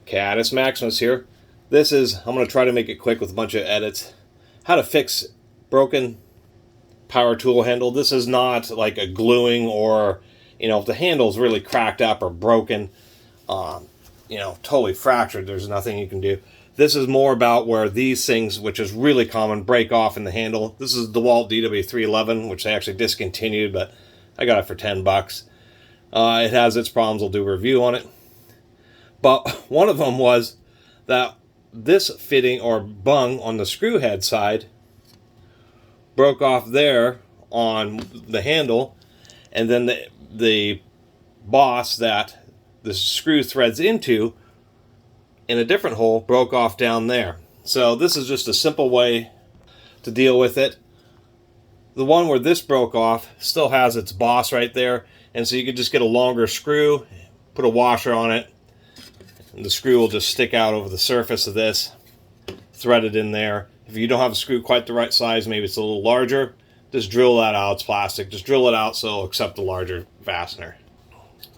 Catus Maximus here. This is, I'm going to try to make it quick with a bunch of edits. How to fix broken power tool handle. This is not like a gluing or, if the handle's really cracked up or broken, totally fractured, there's nothing you can do. This is more about where these things, which is really common, break off in the handle. This is the dewalt DW311, which they actually discontinued, but I got it for 10 bucks. It has its problems. I'll do a review on it. But one of them was that this fitting or bung on the screw head side broke off there on the handle, and then the boss that the screw threads into in a different hole broke off down there. So this is just a simple way to deal with it. The one where this broke off still has its boss right there, and so you could just get a longer screw, put a washer on it, and the screw will just stick out over the surface of this, threaded in there. If you don't have a screw quite the right size, maybe it's a little larger, just drill that out. It's plastic. Just drill it out so it'll accept a larger fastener.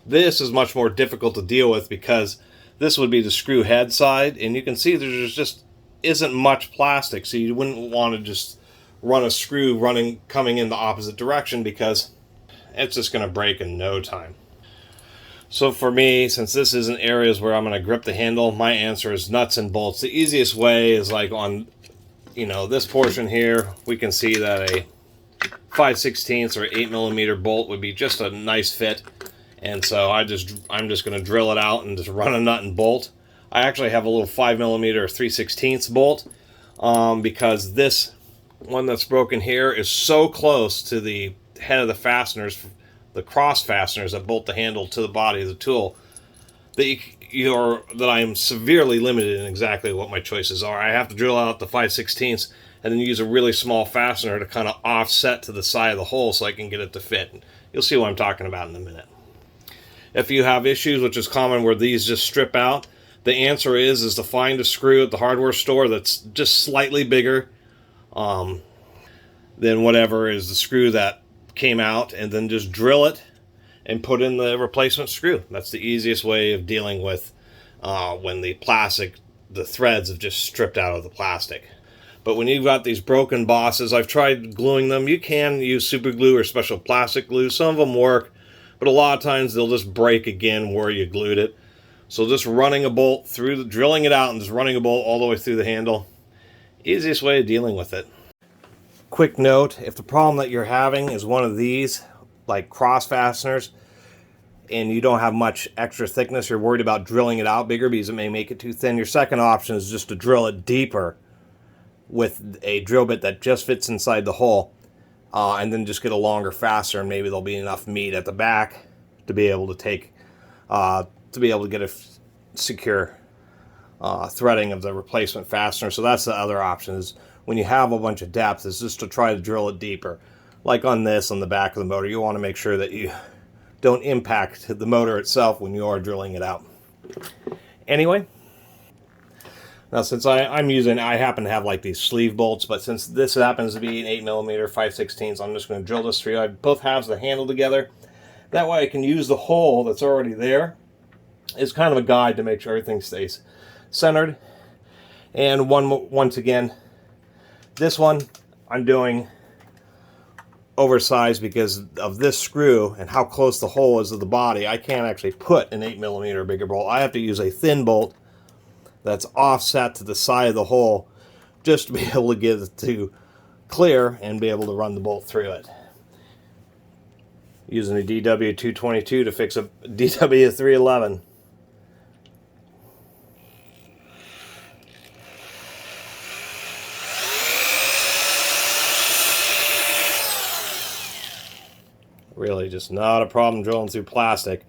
This is much more difficult to deal with because this would be the screw head side, and you can see there's just isn't much plastic, so you wouldn't want to just run a screw coming in the opposite direction because it's just going to break in no time. So for me, since this isn't areas where I'm going to grip the handle, my answer is nuts and bolts. The easiest way is like on, this portion here, we can see that a 5/16 or 8mm bolt would be just a nice fit. And so I'm just going to drill it out and just run a nut and bolt. I actually have a little 5mm or 3/16 bolt because this one that's broken here is so close to the head of the fasteners, the cross fasteners that bolt the handle to the body of the tool, that I am severely limited in exactly what my choices are. I have to drill out the 5/16 and then use a really small fastener to kind of offset to the side of the hole so I can get it to fit. You'll see what I'm talking about in a minute. If you have issues, which is common, where these just strip out, the answer is to find a screw at the hardware store that's just slightly bigger than whatever is the screw that came out, and then just drill it and put in the replacement screw. That's the easiest way of dealing with when the threads have just stripped out of the plastic. But when you've got these broken bosses, I've tried gluing them. You can use super glue or special plastic glue. Some of them work, but a lot of times they'll just break again where you glued it. So just running a bolt through, drilling it out and just running a bolt all the way through the handle, easiest way of dealing with it. Quick note, if the problem that you're having is one of these, like cross fasteners, and you don't have much extra thickness, you're worried about drilling it out bigger because it may make it too thin, your second option is just to drill it deeper with a drill bit that just fits inside the hole, and then just get a longer fastener, and maybe there'll be enough meat at the back to be able to get a secure threading of the replacement fastener. So that's the other option, is when you have a bunch of depth, is just to try to drill it deeper. Like on this, on the back of the motor, you want to make sure that you don't impact the motor itself when you are drilling it out. Anyway, now since I happen to have like these sleeve bolts, but since this happens to be an 8mm 5/16, I'm just going to drill this through. I have both halves of the handle together. That way I can use the hole that's already there as kind of a guide to make sure everything stays centered. And once again, this one I'm doing oversized because of this screw and how close the hole is to the body. I can't actually put an 8mm bigger bolt. I have to use a thin bolt that's offset to the side of the hole just to be able to get it to clear and be able to run the bolt through it. Using a DW222 to fix a DW311. Really just not a problem drilling through plastic.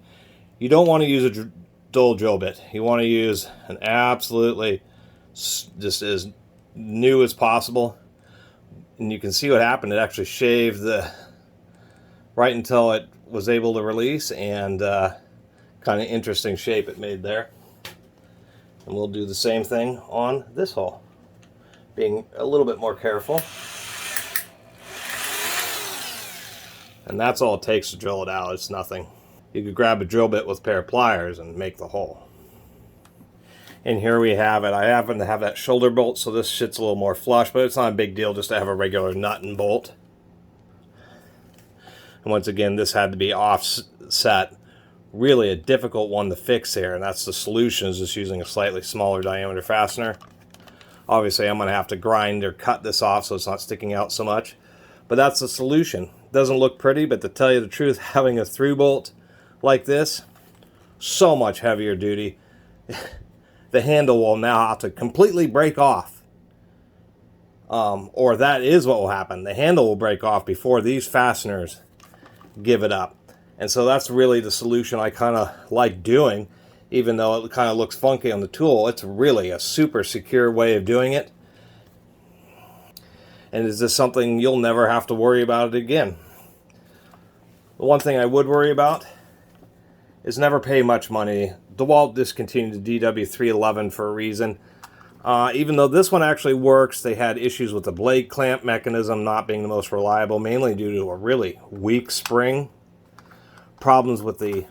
You don't want to use a dull drill bit. You want to use an absolutely just as new as possible. And you can see what happened. It actually shaved right until it was able to release, and kind of interesting shape it made there. And we'll do the same thing on this hole, being a little bit more careful. And that's all it takes to drill it out. It's nothing. You could grab a drill bit with a pair of pliers and make the hole. And here we have it. I happen to have that shoulder bolt, so this shit's a little more flush, but it's not a big deal just to have a regular nut and bolt. And once again, this had to be offset. Really a difficult one to fix here, and that's the solution, is just using a slightly smaller diameter fastener. Obviously, I'm going to have to grind or cut this off so it's not sticking out so much. But that's the solution. Doesn't look pretty, but to tell you the truth, having a through bolt like this, so much heavier duty. The handle will now have to completely break off. Or that is what will happen. The handle will break off before these fasteners give it up. And so that's really the solution I kind of like doing, even though it kind of looks funky on the tool. It's really a super secure way of doing it. And is this something you'll never have to worry about it again? The one thing I would worry about is never pay much money. DeWalt discontinued the DW311 for a reason. Even though this one actually works, they had issues with the blade clamp mechanism not being the most reliable, mainly due to a really weak spring. Problems with the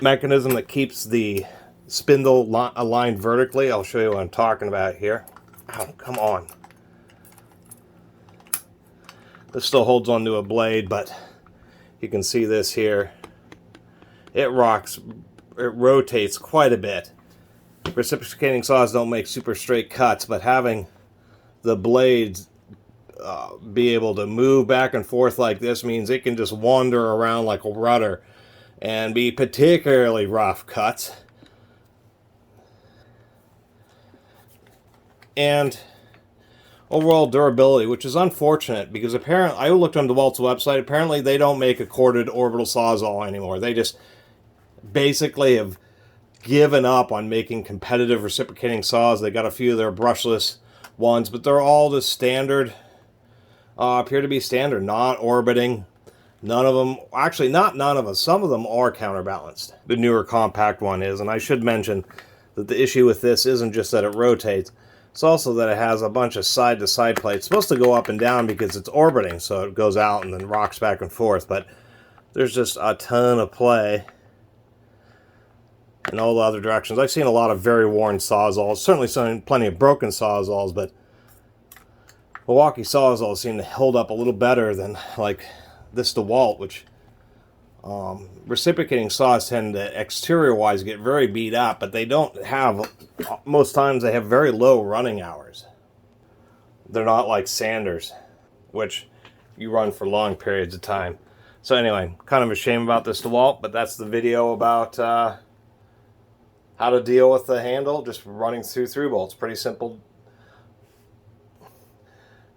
mechanism that keeps the spindle aligned vertically. I'll show you what I'm talking about here. Oh, come on. This still holds onto a blade, but you can see this here. It rotates quite a bit. Reciprocating saws don't make super straight cuts, but having the blades be able to move back and forth like this means it can just wander around like a rudder and be particularly rough cuts. And overall durability, which is unfortunate because apparently, I looked on DeWalt's website, apparently they don't make a corded orbital sawzall anymore. They just basically have given up on making competitive reciprocating saws. They got a few of their brushless ones, but they're all just standard, appear to be standard, not orbiting. None of them, actually not none of them, some of them are counterbalanced. The newer compact one is, and I should mention that the issue with this isn't just that it rotates, it's also that it has a bunch of side-to-side plates. It's supposed to go up and down because it's orbiting, so it goes out and then rocks back and forth, but there's just a ton of play in all the other directions. I've seen a lot of very worn sawzalls, certainly seen plenty of broken sawzalls, but Milwaukee sawzalls seem to hold up a little better than like this DeWalt, which reciprocating saws tend to exterior-wise get very beat up, but they don't have, most times they have very low running hours. They're not like sanders, which you run for long periods of time. So anyway, kind of a shame about this DeWalt, but that's the video about how to deal with the handle, just running through bolts. Pretty simple.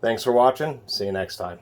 Thanks for watching. See you next time.